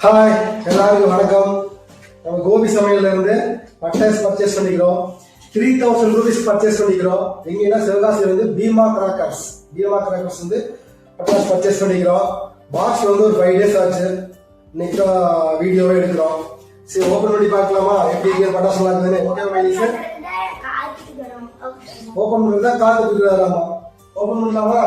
Hi எல்லாருக்கும் வணக்கம். நம்ம கோபி சமையல்ல இருந்து பட்டாஸ் பர்ச்சேஸ் பண்ணிக்கிறோம். 3000 rupees பர்ச்சேஸ் பண்ணிக்கிறோம். எங்கன்னா சிவகாசியில இருந்து பீமா கிராக்கர்ஸ் வந்து பட்டாஸ் பர்ச்சேஸ் பண்ணிக்கிறோம். பாக்ஸ் வந்து ஒரு 5 days ஆச்சு. இன்னைக்கு வீடியோவே எடுக்கிறோம். சரி ஓபன் பண்ணி பார்க்கலாமா எப்படி இருக்கு பட்டாஸ் நல்லா இருக்குதுன்னு. ஓகே மைலி சார் ஓபன் பண்ணா காத்து குடுக்குறாராமா. ஓபன் பண்ணலாமா?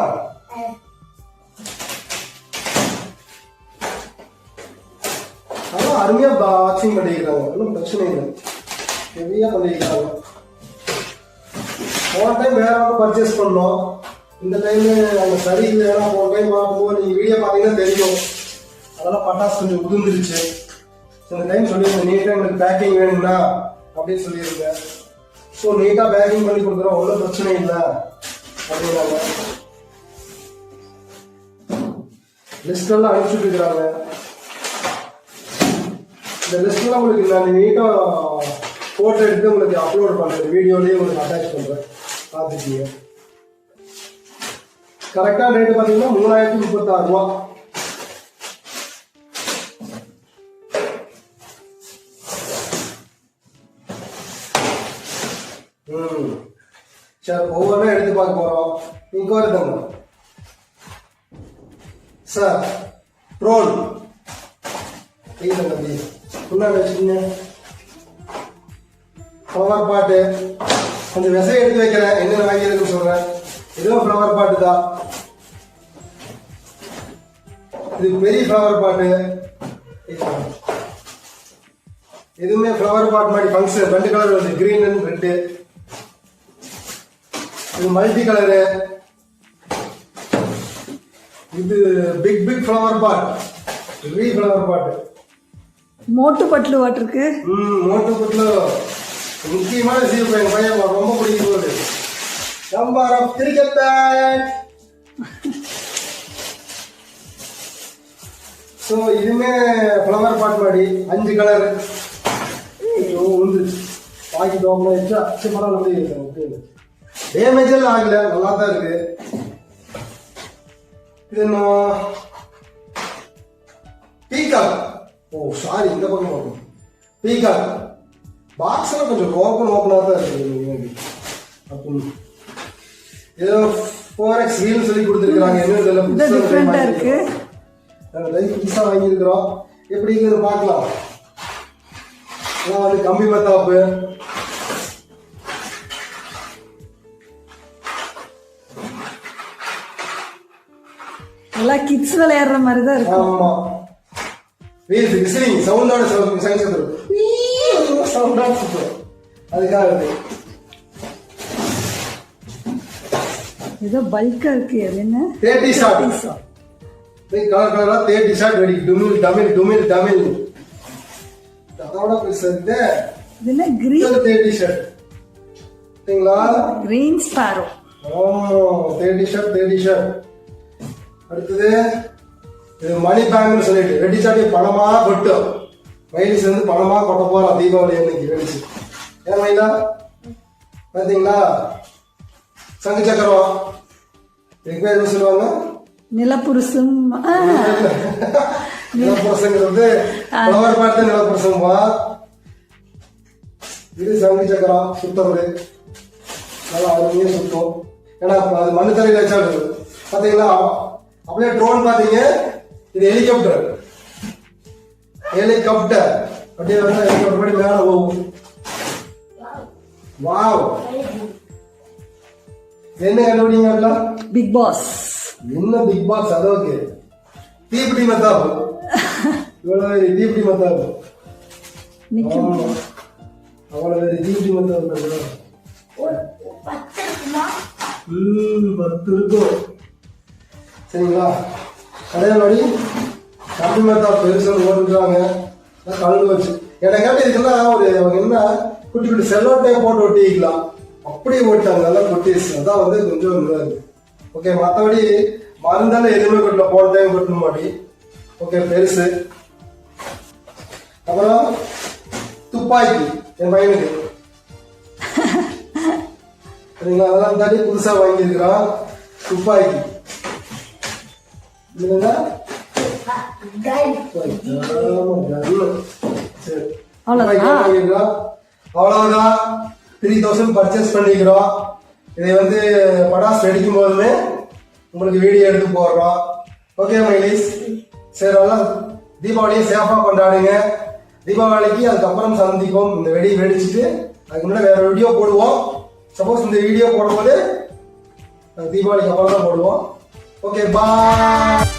அருமையா பாக்ஸிங் பண்ணிக்கிறாங்க. ஒன்றும் பிரச்சனை இல்லை, ஹெவியா பண்ணிக்கிறாங்க. போன டைம் வேற பர்ச்சேஸ் பண்ணோம். இந்த டைம் நாங்கள் சரியில்லை. போன டைம் பார்க்கும்போது நீங்கள் வீடியோ பார்த்தீங்கன்னா தெரியும். அதெல்லாம் பட்டாசு கொஞ்சம் உதிர்ந்துருச்சு. இந்த டைம் சொல்லியிருந்தேன் நீட்டாக எங்களுக்கு பேக்கிங் வேணும்னா அப்படின்னு சொல்லியிருந்தேன். ஸோ நீட்டாக பேக்கிங் பண்ணி கொடுக்குறோம், ஒன்றும் பிரச்சனை இல்லை அப்படின்னாங்க. லிஸ்ட் எல்லாம் அனுப்பிச்சுட்டு இருக்கிறாங்க. இந்த லிஸ்ட்லாம் உங்களுக்கு நான் நீட்டாக ஃபோட்டோ எடுத்து உங்களுக்கு அப்லோட் பண்ணுறேன், வீடியோலேயே உங்களுக்கு அட்டாச் பண்ணுறேன், பார்த்துக்கீங்க. கரெக்டான ரேட்டு பார்த்தீங்கன்னா 3036 ரூபா. சரி ஒவ்வொன்றும் எடுத்து பார்க்க போகிறோம். இங்கே வருதுங்க சார் ட்ரோன் தம்பி முன்னாடி வச்சுக்கோங்க. ஃப்ளவர் பாட்டு கொஞ்சம் விசையை எடுத்து வைக்கிறேன், என்னென்ன வாங்கியிருக்குன்னு சொல்றேன். இதுவும் ஃப்ளவர் பாட்டு தான். இது பெரிய ஃப்ளவர் பாட்டு. எதுவுமே ஃப்ளவர் பாட் மாதிரி ஃபங்க்ஷன் 2 கலர் வருது, கிரீன் அண்ட் ரெட்டு. இது மல்டி கலரு. இது பிக் ஃப்ளவர் பாட், பெரிய ஃப்ளவர் பாட்டு. மோட்டு பட்லு வாட்டிருக்கு. மோட்டு பட்லு முக்கியமான விஷயம். என் பையன் ரொம்ப பிடிக்கும் போது number of cricket bat. So இதுவுமே ஃப்ளவர் பாட் மாதிரி 5 கலர். ஐயோ வந்து பாக்கி டோப்பில் வச்சா அச்சப்படம் வந்து டேமேஜ் எல்லாம் ஆகல, நல்லா தான் இருக்கு. இது நான் பீகாக். ஓ சாரி, இந்த பக்கம் ஓப்பன் பீகாக். பாக்ஸ்லாம் கொஞ்சம் ஓப்பனாக தான் இருக்கு. அப்போ ஏதோ 4x வீல் சொல்லி கொடுத்துருக்காங்க. என்ன டிஃபரெண்டா இருக்கு, புதுசாக வாங்கியிருக்கிறோம். எப்படி இருக்குன்னு பார்க்கலாம். வந்து கம்பி மத்தாப்பு. நல்லா கிட்ஸ் விளையாடுற மாதிரி தான் இருக்கு. ஆமா வீல் விசிலிங் சவுண்டோட சவுண்டோட சுத்தம். அதுக்காக ஏதோ பல்கா இருக்கு. அது என்ன 30 ஷாட். கலர் கலரா 30 ஷாட் ரெடி. டுமில் டமில் டுமில் டமில். அதோட பெருசா இருக்கு. இது என்ன கிரீன் 30 ஷாட் சரிங்களா? Green sparrow. ஆமா 30 ஷாட். அடுத்தது இது மணி பேங்க்னு சொல்லிட்டு ரெடி சாட்டி பணமா கொட்டும். மைலிஸ் வந்து பணமா கொட்ட போறோம் தீபாவளி அன்னைக்கு வெடிச்சு. ஏன் மைலா பாத்தீங்களா? சங்கு சக்கரம். இதுக்கு பேர் என்ன சொல்லுவாங்க? நிலப்புருஷம். நிலப்புருஷங்கிறது ஃப்ளவர் பாட்டு நிலப்புருஷம்பா. இது சங்கு சக்கரம் சுத்தறது நல்லா அருமையா சுத்தம். ஏன்னா அது மண்ணு தரையில் வச்சா பாத்தீங்களா? அப்படியே ட்ரோன் பாத்தீங்க. இது ஹெலிகாப்டர் அப்படியே வந்து ஹெலிகாப்டர் படி மேல போகும். வாவ் என்ன கண்டுபிடிங்க? Big boss. என்ன பிக் பாஸ்? அது ஓகே. தீப்பிடி மத்தாப்பு. இவ்வளவு தீப்பிடி மத்தாப்பு. அவ்வளவு தீப்பிடி மத்தாப்பு 10 இருக்கும் சரிங்களா? அதேபடி கம்பி மத்தா பெருசு ஓட்டுறாங்க கலந்து வச்சு. எனக்கு இதுக்கெல்லாம் ஒரு என்ன குட்டி குட்டி செல்லோட்டையை போட்டு ஒட்டிக்கலாம். அப்படியே ஓட்டாங்க நல்லா கொட்டிஸ். அதான் வந்து கொஞ்சம் நல்லா இருக்கு. ஓகே மற்றபடி மருந்தாலும் எதுவுமே கொட்டல. போன டைம் கொட்டணும் மாடி. ஓகே பெருசு. அப்புறம் துப்பாக்கி என் பையனுக்கு சரிங்களா? அதெல்லாம் தாண்டி புதுசா வாங்கியிருக்கிறான் துப்பாக்கி. சரி. அவ்வளவுதான். அவ்வளவுதான் 3000 பர்ச்சேஸ் பண்ணிக்கிறோம். இதை வந்து படாஸ் வெடிக்கும் போதுமே உங்களுக்கு வீடியோ எடுத்து போடுறோம். ஓகே மைலிஸ், சரி நல்லா தீபாவளியை சேஃபாக கொண்டாடுங்க. தீபாவளிக்கு அதுக்கப்புறம் சந்திப்போம். இந்த வெடி வெடிச்சுட்டு அதுக்கு முன்னாடி வேற வீடியோ போடுவோம். சப்போஸ் இந்த வீடியோ போடும்போது தீபாவளிக்கு அப்புறம் தான் போடுவோம். Okay bye.